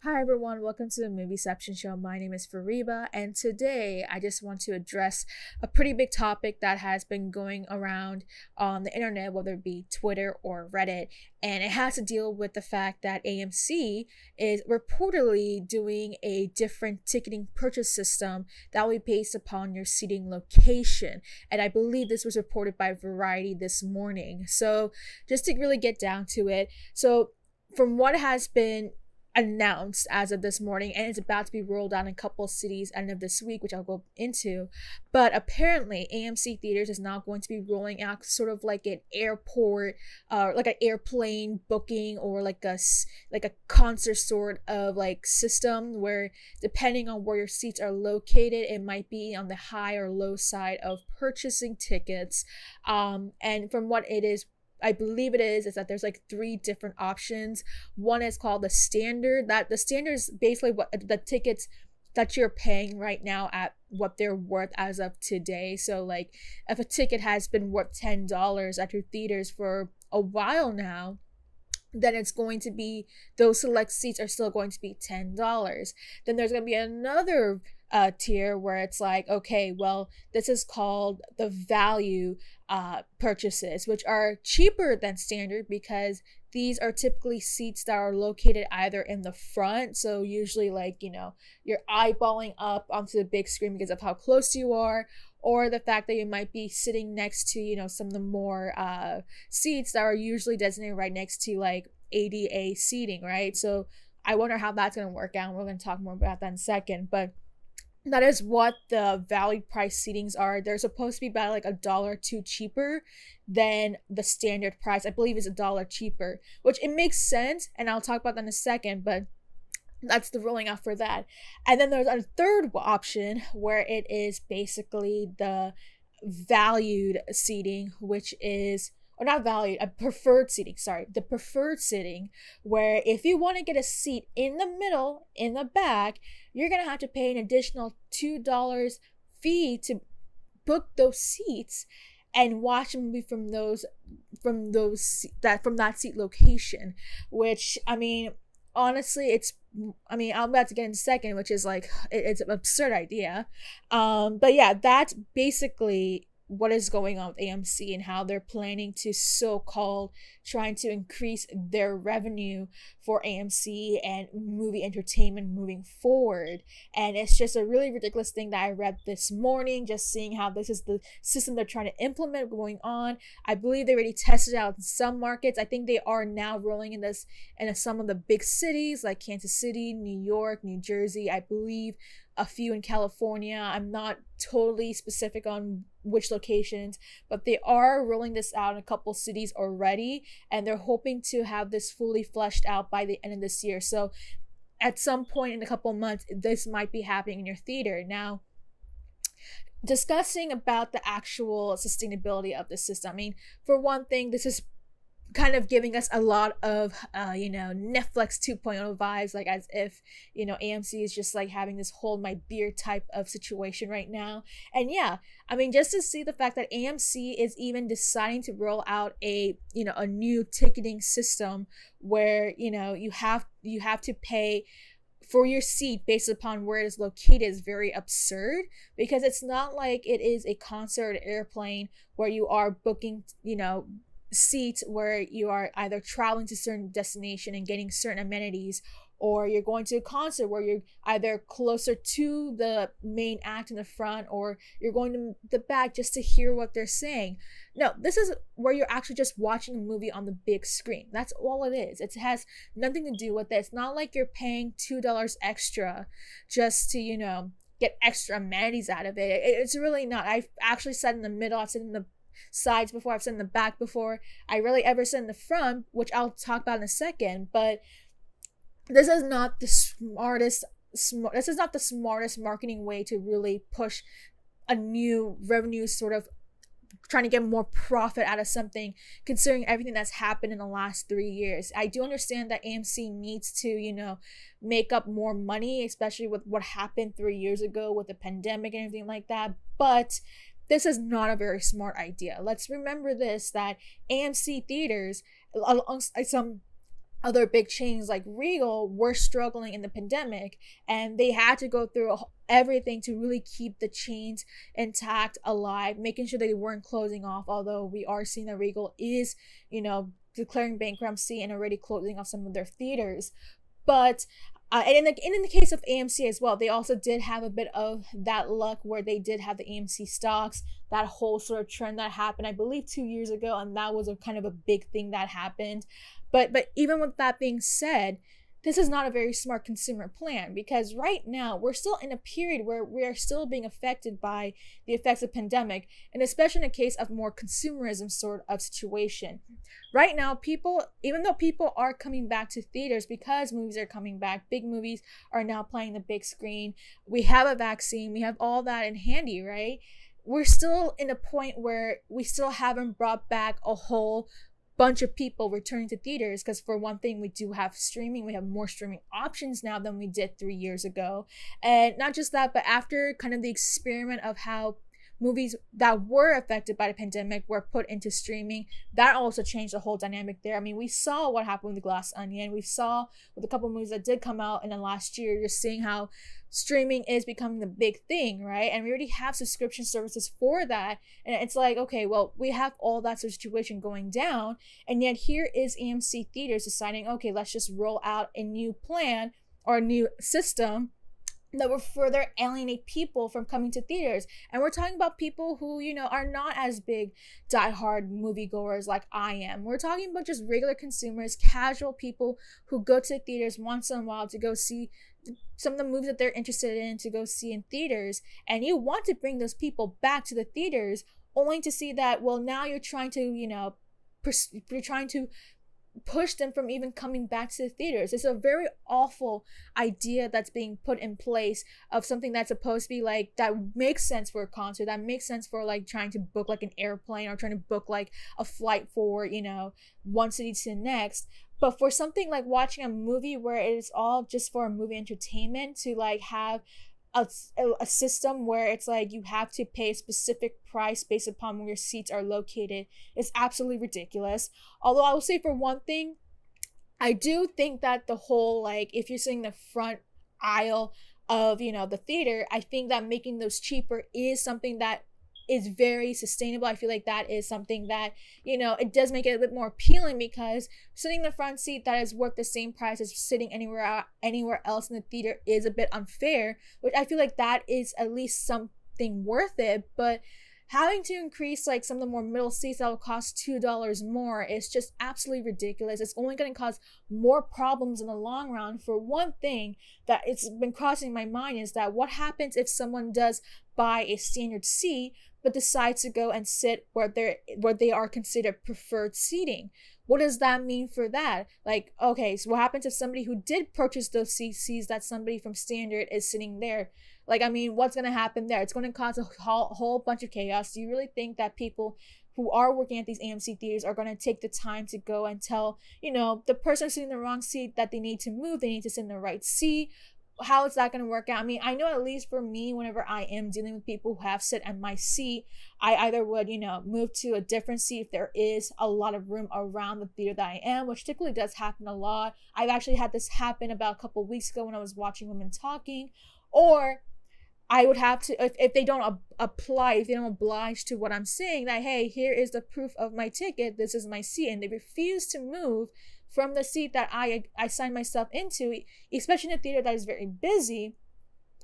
Hi everyone, welcome to the Movieception Show. My name is Fariba, and today I just want to address a pretty big topic that has been going around on the internet, whether it be Twitter or Reddit, and it has to deal with the fact that AMC is reportedly doing a different ticketing purchase system that will be based upon your seating location. And I believe this was reported by Variety this morning. So just to really get down to it, from what has been announced as of this morning, and it's about to be rolled out in a couple of cities end of this week, which I'll go into. But apparently AMC theaters is now going to be rolling out sort of like an airport, like an airplane booking, or like a concert sort of like system where, depending on where your seats are located, it might be on the high or low side of purchasing tickets. And from what it is, I believe is that there's like three different options. One is called the standard. That the standard is basically what the tickets that you're paying right now at what they're worth as of today. So like if a ticket has been worth $10 at your theaters for a while now, then it's going to be, those select seats are still going to be $10. Then there's going to be another tier where it's like, okay, well, this is called the value purchases, which are cheaper than standard because these are typically seats that are located either in the front, so usually like, you're eyeballing up onto the big screen because of how close you are, or the fact that you might be sitting next to, some of the more seats that are usually designated right next to like ADA seating, right? So I wonder how that's going to work out. We're going to talk more about that in a second, but that is what the value price seatings are. They're supposed to be about like $1 or $2 cheaper than the standard price. I believe is $1 cheaper, which it makes sense, and I'll talk about that in a second, but that's the rolling out for that. And then there's a third option where it is basically the valued seating, which is, or not valued, a preferred seating, sorry, the preferred seating, where if you want to get a seat in the middle, in the back, you're going to have to pay an additional $2 fee to book those seats and watch a movie from that seat location, which, I mean, honestly, I'm about to get in a second, which is like, it's an absurd idea. But yeah, that's basically what is going on with AMC and how they're planning to so-called trying to increase their revenue for AMC and movie entertainment moving forward. And it's just a really ridiculous thing that I read this morning, just seeing how this is the system they're trying to implement going on. I believe they already tested out in some markets. I think they are now rolling in this in some of the big cities like Kansas City, New York, New Jersey, I believe a few in California. I'm not totally specific on which locations, but they are rolling this out in a couple cities already, and they're hoping to have this fully fleshed out by the end of this year. So at some point in a couple months, this might be happening in your theater. Now, discussing about the actual sustainability of the system. I mean, for one thing, this is kind of giving us a lot of Netflix 2.0 vibes, like as if AMC is just like having this hold my beer type of situation right now. And yeah, I mean, just to see the fact that AMC is even deciding to roll out a new ticketing system where you have to pay for your seat based upon where it is located is very absurd, because it's not like it is a concert airplane where you are booking seats where you are either traveling to a certain destination and getting certain amenities, or you're going to a concert where you're either closer to the main act in the front, or you're going to the back just to hear what they're saying. No, this is where you're actually just watching a movie on the big screen. That's all it is. It has nothing to do with it. It's not like you're paying $2 extra just to get extra amenities out of it. It's really not. I've actually sat in the middle, I've sat in the sides before, I've sat in the back before. I rarely ever sit in the front, which I'll talk about in a second. But this is not the smartest marketing way to really push a new revenue, sort of trying to get more profit out of something, considering everything that's happened in the last 3 years. I do understand that AMC needs to make up more money, especially with what happened 3 years ago with the pandemic and everything like that, but this is not a very smart idea. Let's remember this, that AMC theaters, some other big chains like Regal were struggling in the pandemic, and they had to go through everything to really keep the chains intact, alive, making sure they weren't closing off. Although we are seeing that Regal is, declaring bankruptcy and already closing off some of their theaters. But and in the case of AMC as well, they also did have a bit of that luck where they did have the AMC stocks, that whole sort of trend that happened, I believe, 2 years ago, and that was a kind of a big thing that happened. But even with that being said, this is not a very smart consumer plan, because right now we're still in a period where we are still being affected by the effects of pandemic, and especially in a case of more consumerism sort of situation. Right now, people, even though people are coming back to theaters because movies are coming back, big movies are now playing the big screen, we have a vaccine, we have all that in handy, right? We're still in a point where we still haven't brought back a whole bunch of people returning to theaters, because for one thing, we do have streaming. We have more streaming options now than we did 3 years ago. And not just that, but after kind of the experiment of how movies that were affected by the pandemic were put into streaming, that also changed the whole dynamic there. I mean, we saw what happened with The Glass Onion. We saw with a couple of movies that did come out in the last year, you're seeing how streaming is becoming the big thing, right? And we already have subscription services for that. And it's like, okay, well, we have all that sort of situation going down. And yet here is AMC Theaters deciding, okay, let's just roll out a new plan or a new system that will further alienate people from coming to theaters. And we're talking about people who, are not as big diehard moviegoers like I am. We're talking about just regular consumers, casual people who go to theaters once in a while to go see some of the movies that they're interested in, to go see in theaters. And you want to bring those people back to the theaters, only to see that, well, now you're trying to, you're trying to push them from even coming back to the theaters. It's a very awful idea that's being put in place of something that's supposed to be like, that makes sense for a concert, that makes sense for like trying to book like an airplane or trying to book like a flight for, one city to the next. But for something like watching a movie where it is all just for a movie entertainment, to like have a system where it's like you have to pay a specific price based upon where your seats are located, is absolutely ridiculous. Although I will say, for one thing, I do think that the whole, like, if you're sitting in the front aisle of, the theater, I think that making those cheaper is something that is very sustainable. I feel like that is something that, it does make it a bit more appealing, because sitting in the front seat that is worth the same price as sitting anywhere else in the theater is a bit unfair, which I feel like that is at least something worth it. But having to increase like some of the more middle seats that will cost $2 more is just absolutely ridiculous. It's only going to cause more problems in the long run. For one thing that it's been crossing my mind is that what happens if someone does buy a standard seat but decides to go and sit where they are considered preferred seating? What does that mean for that? Like, okay, so what happens if somebody who did purchase those seats sees that somebody from standard is sitting there? Like, I mean, what's going to happen there? It's going to cause a whole bunch of chaos. Do you really think that people who are working at these AMC theaters are going to take the time to go and tell, the person sitting in the wrong seat that they need to move, they need to sit in the right seat? How is that going to work out? I mean, I know at least for me, whenever I am dealing with people who have sit at my seat, I either would, move to a different seat if there is a lot of room around the theater that I am, which typically does happen a lot. I've actually had this happen about a couple of weeks ago when I was watching Women Talking. Or I would have to, if they don't apply, if they don't oblige to what I'm saying, that, hey, here is the proof of my ticket, this is my seat, and they refuse to move from the seat that I signed myself into, especially in a theater that is very busy,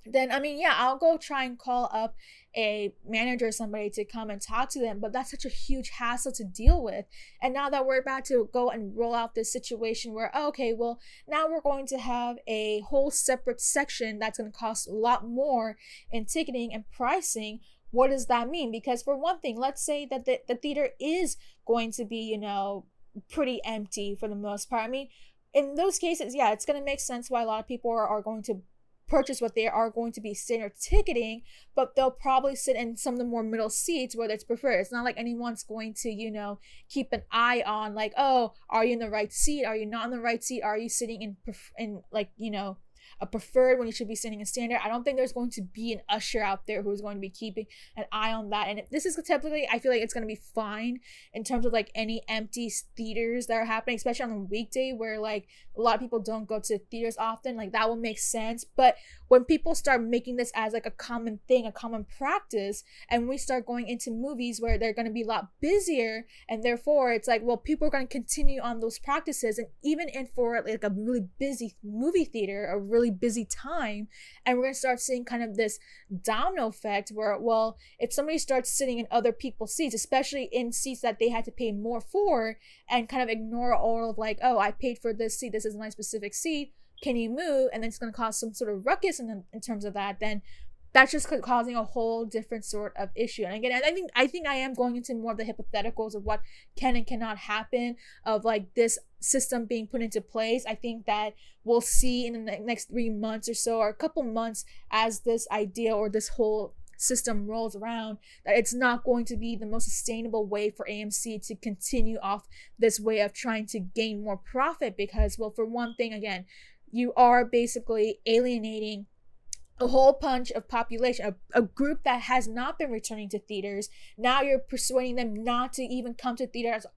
then, I mean, yeah, I'll go try and call up a manager or somebody to come and talk to them, but that's such a huge hassle to deal with. And now that we're about to go and roll out this situation where, okay, well, now we're going to have a whole separate section that's going to cost a lot more in ticketing and pricing. What does that mean? Because for one thing, let's say that the theater is going to be, pretty empty for the most part. I mean, in those cases, yeah, it's going to make sense why a lot of people are going to purchase what they are going to be standard ticketing, but they'll probably sit in some of the more middle seats where it's preferred. It's not like anyone's going to, keep an eye on, like, oh, are you in the right seat? Are you not in the right seat? Are you sitting in like, a preferred when you should be setting a standard. I don't think there's going to be an usher out there who's going to be keeping an eye on that. And this is typically, I feel like it's going to be fine in terms of like any empty theaters that are happening, especially on a weekday where like a lot of people don't go to theaters often. Like that will make sense. But when people start making this as like a common thing, a common practice, and we start going into movies where they're going to be a lot busier, and therefore it's like, well, people are going to continue on those practices, and even in for like a really busy movie theater, a really busy time, and we're going to start seeing kind of this domino effect where, well, if somebody starts sitting in other people's seats, especially in seats that they had to pay more for, and kind of ignore all of like, oh, I paid for this seat, this is my specific seat, can you move? And then it's going to cause some sort of ruckus in terms of that, then that's just causing a whole different sort of issue. And again, I think I am going into more of the hypotheticals of what can and cannot happen of like this system being put into place. I think that we'll see in the next 3 months or so, or a couple months, as this idea or this whole system rolls around, that it's not going to be the most sustainable way for AMC to continue off this way of trying to gain more profit. Because, well, for one thing, again, you are basically alienating a whole bunch of population, a group that has not been returning to theaters. Now you're persuading them not to even come to theaters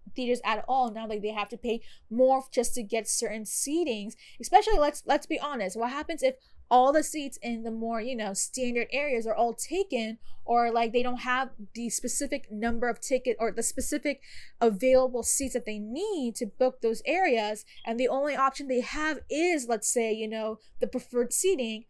at all. Now like they have to pay more just to get certain seatings. Especially, let's be honest, what happens if all the seats in the more, standard areas are all taken, or like they don't have the specific number of ticket or the specific available seats that they need to book those areas, and the only option they have is, let's say, the preferred seating.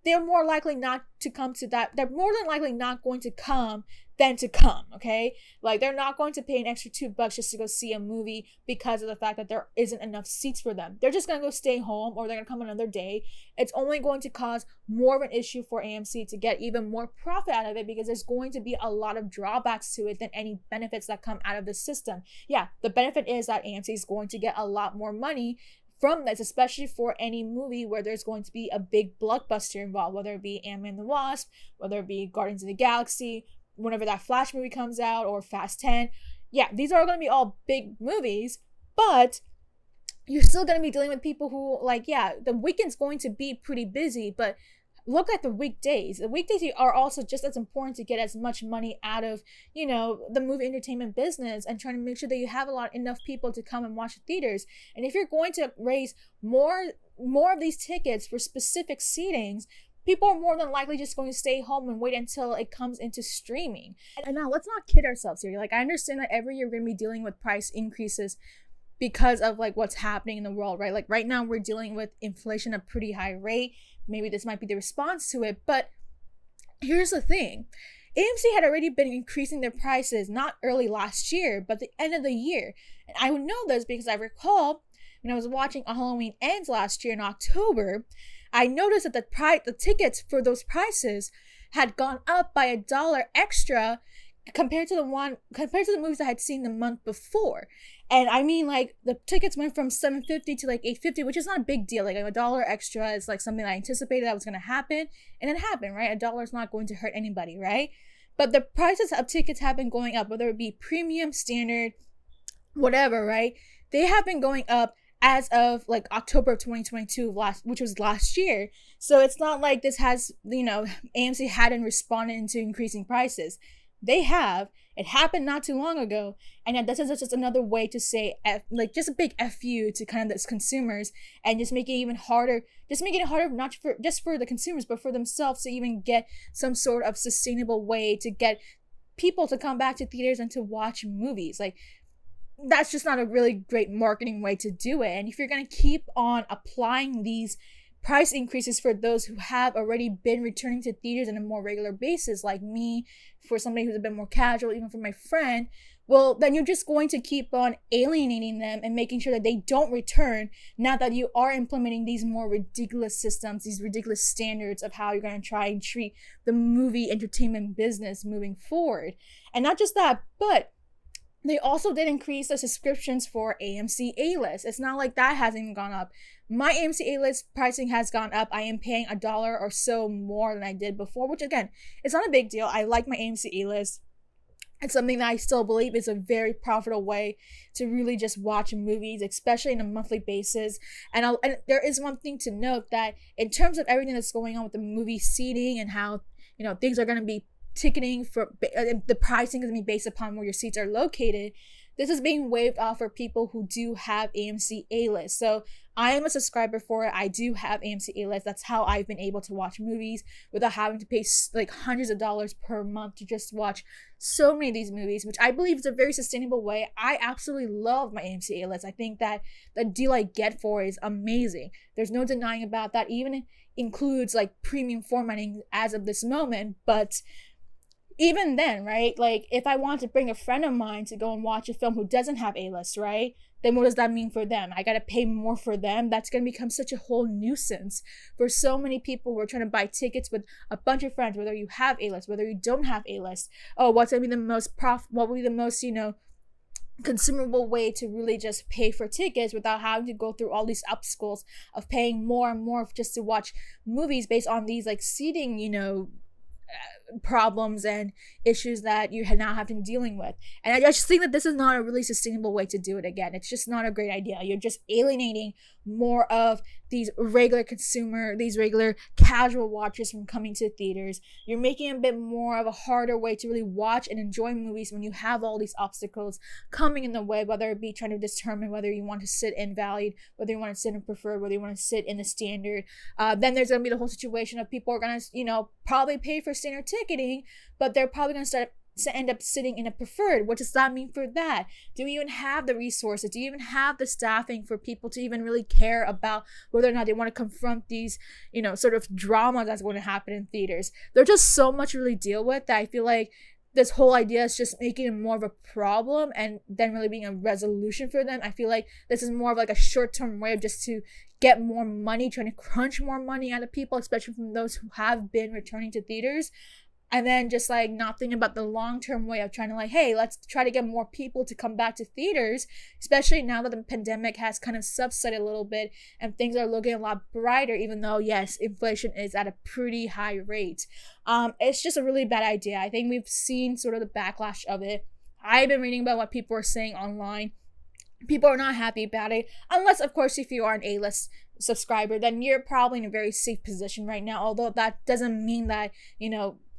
They're more likely not to come to that. They're more than likely not going to come than to come, okay? Like, they're not going to pay an extra $2 just to go see a movie because of the fact that there isn't enough seats for them. They're just going to go stay home, or they're going to come another day. It's only going to cause more of an issue for AMC to get even more profit out of it, because there's going to be a lot of drawbacks to it than any benefits that come out of the system. Yeah, the benefit is that AMC is going to get a lot more money from this, especially for any movie where there's going to be a big blockbuster involved, whether it be Ant-Man and the Wasp, whether it be Guardians of the Galaxy, whenever that Flash movie comes out, or Fast 10. Yeah, these are going to be all big movies, but you're still going to be dealing with people who, like, yeah, the weekend's going to be pretty busy, but look at the weekdays. The weekdays are also just as important to get as much money out of, the movie entertainment business, and trying to make sure that you have enough people to come and watch the theaters. And if you're going to raise more of these tickets for specific seatings, people are more than likely just going to stay home and wait until it comes into streaming. And now let's not kid ourselves here. Like, I understand that every year we're going to be dealing with price increases because of like what's happening in the world, right? Like right now we're dealing with inflation at a pretty high rate. Maybe this might be the response to it, but here's the thing. AMC had already been increasing their prices not early last year, but the end of the year. And I would know this because I recall when I was watching Halloween Ends last year in October, I noticed that the tickets for those prices had gone up by $1 extra compared to the movies I had seen the month before. And I mean, like, the tickets went from $7.50 to like $8.50, which is not a big deal. Like, $1 extra is like something I anticipated that was going to happen, and it happened, right? $1 is not going to hurt anybody, right? But the prices of tickets have been going up, whether it be premium, standard, whatever, right? They have been going up as of like October of 2022, which was last year. So it's not like this has, AMC hadn't responded to increasing prices. They have. It happened not too long ago, and this is just another way to say just a big F you to kind of those consumers, and just make it even harder. Just making it harder not just for the consumers, but for themselves to even get some sort of sustainable way to get people to come back to theaters and to watch movies. Like, that's just not a really great marketing way to do it. And if you're gonna keep on applying these price increases for those who have already been returning to theaters on a more regular basis, like me, for somebody who's a bit more casual, even for my friend, well, then you're just going to keep on alienating them and making sure that they don't return, now that you are implementing these more ridiculous systems, these ridiculous standards of how you're going to try and treat the movie entertainment business moving forward. And not just that, but they also did increase the subscriptions for AMC A-List. It's not like that hasn't even gone up. My AMC A-List pricing has gone up. I am paying $1 or so more than I did before, which again, it's not a big deal. I like my AMC A-List. It's something that I still believe is a very profitable way to really just watch movies, especially on a monthly basis. And there is one thing to note that in terms of everything that's going on with the movie seating and how things are going to be ticketing for the pricing is going to be based upon where your seats are located. This is being waived off for people who do have AMC A-list. So I am a subscriber for it. I do have AMC A-list. That's how I've been able to watch movies without having to pay like hundreds of dollars per month to just watch so many of these movies, which I believe is a very sustainable way. I absolutely love my AMC A-list. I think that the deal I get for it is amazing. There's no denying about that. Even includes like premium formatting as of this moment, but even then, right? Like, if I want to bring a friend of mine to go and watch a film who doesn't have A-list, right? Then what does that mean for them? I gotta pay more for them. That's gonna become such a whole nuisance for so many people who are trying to buy tickets with a bunch of friends, whether you have A-list, whether you don't have A-list. Oh, what's gonna be the most what will be the most, consumable way to really just pay for tickets without having to go through all these obstacles of paying more and more just to watch movies based on these like seating, problems and issues that you now have been dealing with. And I just think that this is not a really sustainable way to do it. Again, it's just not a great idea. You're just alienating more of these regular casual watchers from coming to theaters. You're making a bit more of a harder way to really watch and enjoy movies when you have all these obstacles coming in the way, whether it be trying to determine whether you want to sit in valued, whether you want to sit in preferred, whether you want to sit in the standard. Then there's going to be the whole situation of people are going to, probably pay for standard ticketing, but they're probably going to end up sitting in a preferred. What does that mean for that? Do you even have the resources? Do you even have the staffing for people to even really care about whether or not they want to confront these, sort of drama that's going to happen in theaters? There's just so much to really deal with that I feel like this whole idea is just making it more of a problem and then really being a resolution for them. I feel like this is more of like a short-term way of just to get more money, trying to crunch more money out of people, especially from those who have been returning to theaters. And then just like not thinking about the long-term way of trying to like, hey, let's try to get more people to come back to theaters, especially now that the pandemic has kind of subsided a little bit and things are looking a lot brighter, even though, yes, inflation is at a pretty high rate. It's just a really bad idea. I think we've seen sort of the backlash of it. I've been reading about what people are saying online. People are not happy about it, unless, of course, if you are an A-list subscriber, then you're probably in a very safe position right now, although that doesn't mean that,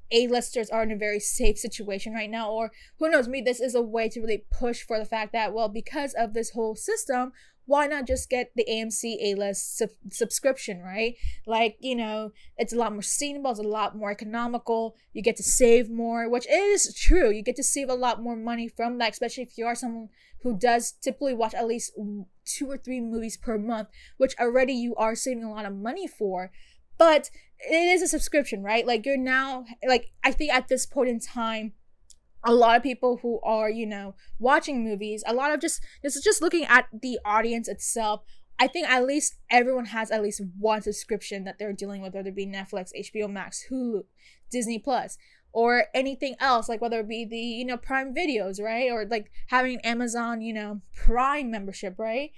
A-listers are in a very safe situation right now, or who knows, maybe this is a way to really push for the fact that, well, because of this whole system, why not just get the AMC A-list subscription, right? Like, it's a lot more sustainable, it's a lot more economical, you get to save more, which is true. You get to save a lot more money from that, especially if you are someone who does typically watch at least 2 or 3 movies per month, which already you are saving a lot of money for. But it is a subscription, right? Like, you're now, like, I think at this point in time, a lot of people who are, watching movies, a lot of just looking at the audience itself, I think at least everyone has at least one subscription that they're dealing with, whether it be Netflix, HBO Max, Hulu, Disney Plus, or anything else, like whether it be the, Prime Videos, right? Or like having an Amazon, Prime membership, right?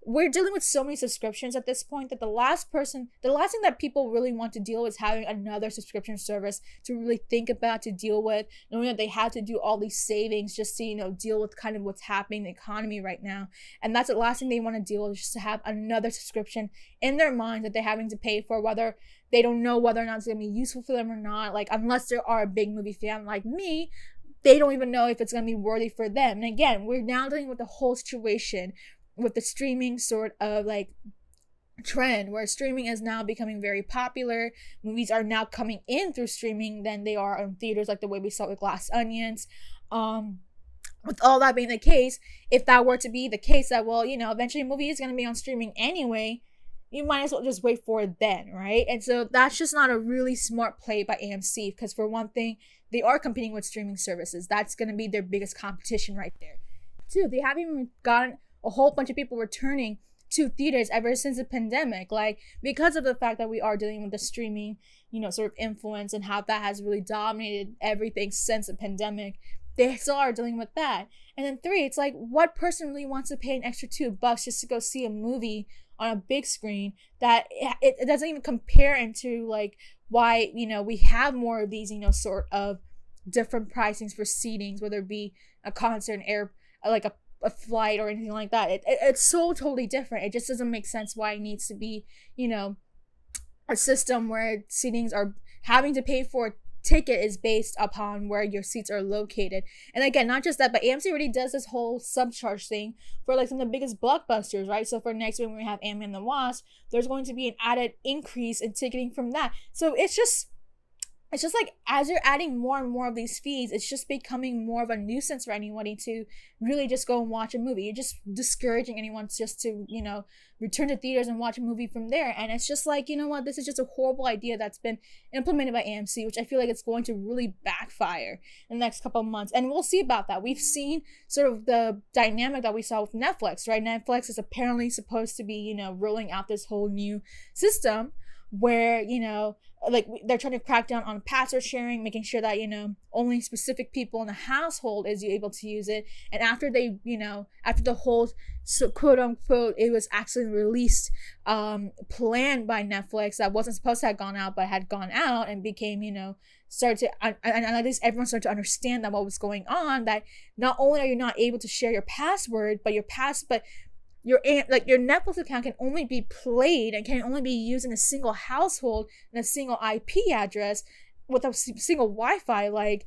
We're dealing with so many subscriptions at this point that the last thing that people really want to deal with is having another subscription service to really think about, to deal with, knowing that they have to do all these savings just to, deal with kind of what's happening in the economy right now. And that's the last thing they want to deal with, just to have another subscription in their mind that they're having to pay for, whether they don't know whether or not it's going to be useful for them or not. Like, unless they are a big movie fan like me, they don't even know if it's going to be worthy for them. And again, we're now dealing with the whole situation with the streaming sort of like trend, where streaming is now becoming very popular. Movies are now coming in through streaming than they are in theaters, like the way we saw with Glass Onions. With all that being the case, if that were to be the case that, well, eventually a movie is going to be on streaming anyway, you might as well just wait for it then, right? And so that's just not a really smart play by AMC, because for one thing, they are competing with streaming services. That's going to be their biggest competition right there. Two, they haven't even gotten a whole bunch of people returning to theaters ever since the pandemic, like, because of the fact that we are dealing with the streaming, sort of influence and how that has really dominated everything since the pandemic. They still are dealing with that. And then 3, it's like, what person really wants to pay an extra $2 just to go see a movie on a big screen that it doesn't even compare into like why, we have more of these, sort of different pricings for seatings, whether it be a concert, like a flight or anything like that. It's so totally different. It just doesn't make sense why it needs to be, a system where seatings are having to pay for a ticket is based upon where your seats are located. And again, not just that, but AMC already does this whole subcharge thing for like some of the biggest blockbusters, right? So for next week when we have Ant-Man and the Wasp, there's going to be an added increase in ticketing from that. So it's just like as you're adding more and more of these fees, it's just becoming more of a nuisance for anybody to really just go and watch a movie. You're just discouraging anyone just to, return to theaters and watch a movie from there. And it's just like, you know what, this is just a horrible idea that's been implemented by AMC, which I feel like it's going to really backfire in the next couple of months. And we'll see about that. We've seen sort of the dynamic that we saw with Netflix, right? Netflix is apparently supposed to be, rolling out this whole new system where, like they're trying to crack down on password sharing, making sure that, only specific people in the household is able to use it. And after they, after the whole quote unquote, it was actually released, planned by Netflix that wasn't supposed to have gone out, but had gone out and became, started to, and at least everyone started to understand that what was going on, that not only are you not able to share your password, but your Netflix account can only be played and can only be used in a single household and a single IP address with a single Wi-Fi. Like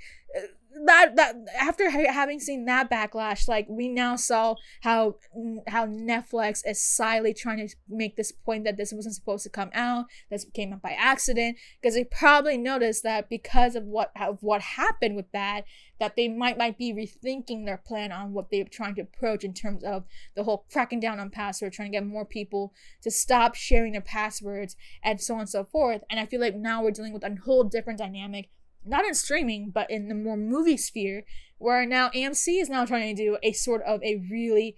that after having seen that backlash, like we now saw how Netflix is silently trying to make this point that this wasn't supposed to come out. This came out by accident, because they probably noticed that because of what happened with that they might be rethinking their plan on what they're trying to approach in terms of the whole cracking down on passwords, trying to get more people to stop sharing their passwords and so on and so forth. And I feel like now we're dealing with a whole different dynamic, not in streaming, but in the more movie sphere, where now AMC is now trying to do a sort of a really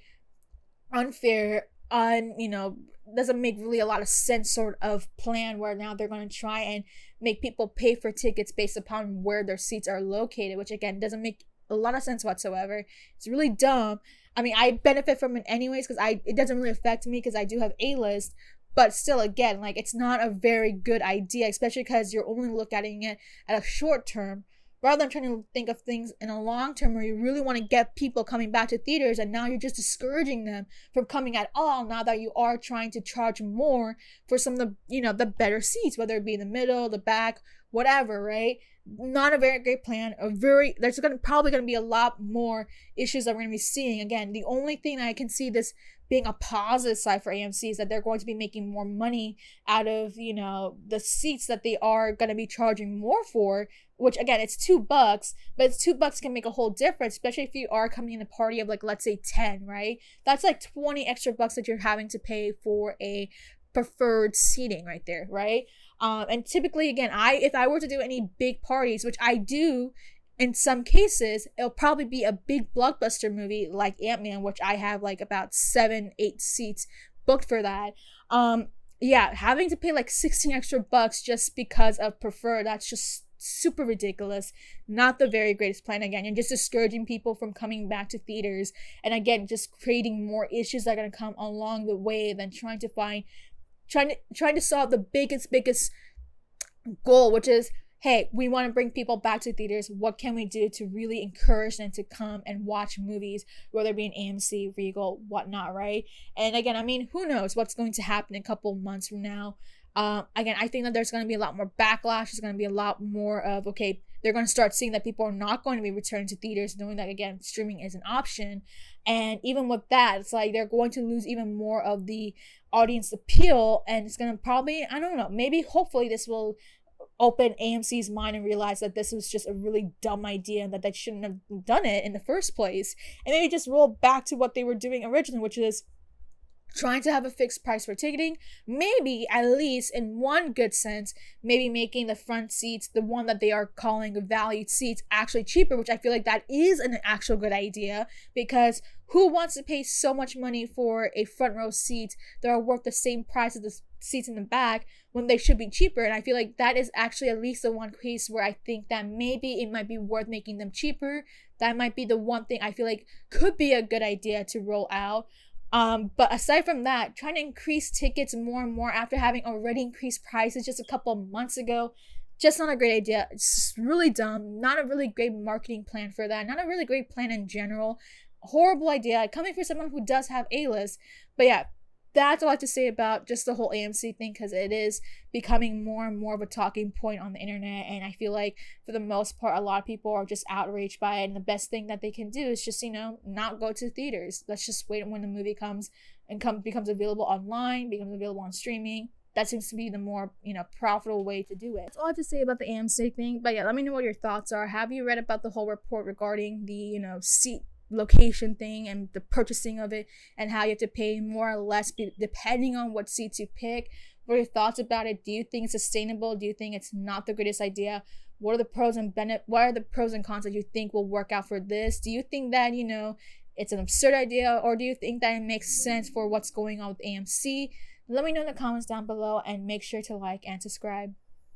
unfair, doesn't make really a lot of sense sort of plan, where now they're going to try and make people pay for tickets based upon where their seats are located, which again doesn't make a lot of sense whatsoever. It's really dumb. I mean, I benefit from it anyways because it doesn't really affect me because I do have A-list. But still, again, like it's not a very good idea, especially because you're only looking at it at a short term, rather than trying to think of things in a long term where you really want to get people coming back to theaters, and now you're just discouraging them from coming at all now that you are trying to charge more for some of the, the better seats, whether it be in the middle, the back, whatever, right? Not a very great plan. There's probably going to be a lot more issues that we're going to be seeing. Again, the only thing that I can see this being a positive side for AMC is that they're going to be making more money out of, the seats that they are going to be charging more for, which again, it's $2, but it's $2 can make a whole difference, especially if you are coming in a party of like, let's say 10, right? That's like 20 extra bucks that you're having to pay for a preferred seating right there, right? And typically, again, if I were to do any big parties, which I do in some cases, it'll probably be a big blockbuster movie like Ant-Man, which I have like about 7-8 seats booked for that. Having to pay like 16 extra bucks just because of preferred, that's just super ridiculous. Not the very greatest plan. Again, you're just discouraging people from coming back to theaters, and again, just creating more issues that are going to come along the way than trying to solve the biggest goal, which is, hey, we want to bring people back to theaters. What can we do to really encourage them to come and watch movies, whether it be an AMC, Regal, whatnot, right? And again, I mean, who knows what's going to happen in a couple months from now. Again, I think that there's going to be a lot more backlash. There's going to be a lot more of, okay, they're going to start seeing that people are not going to be returning to theaters, knowing that, again, streaming is an option. And even with that, it's like they're going to lose even more of the audience appeal. And it's going to probably, I don't know, maybe hopefully this will open AMC's mind and realize that this was just a really dumb idea and that they shouldn't have done it in the first place. And maybe just roll back to what they were doing originally, which is trying to have a fixed price for ticketing, maybe at least in one good sense, maybe making the front seats, the one that they are calling valued seats, actually cheaper, which I feel like that is an actual good idea, because who wants to pay so much money for a front row seat that are worth the same price as the seats in the back when they should be cheaper? And I feel like that is actually at least the one case where I think that maybe it might be worth making them cheaper. That might be the one thing I feel like could be a good idea to roll out. But aside from that, trying to increase tickets more and more after having already increased prices just a couple of months ago, just not a great idea. It's really dumb. Not a really great marketing plan for that. Not a really great plan in general. Horrible idea coming from someone who does have A-list. But yeah, that's all I have to say about just the whole AMC thing, because it is becoming more and more of a talking point on the internet, and I feel like for the most part a lot of people are just outraged by it, and the best thing that they can do is just not go to theaters. Let's just wait when the movie comes and becomes available online, becomes available on streaming. That seems to be the more profitable way to do it. That's all I have to say about the AMC thing. But yeah, let me know what your thoughts are. Have you read about the whole report regarding the seat location thing and the purchasing of it, and how you have to pay more or less depending on what seats you pick? What are your thoughts about it? Do you think it's sustainable? Do you think it's not the greatest idea? What are the pros and cons that you think will work out for this? Do you think that it's an absurd idea, or do you think that it makes sense for what's going on with AMC? Let me know in the comments down below, and make sure to like and subscribe.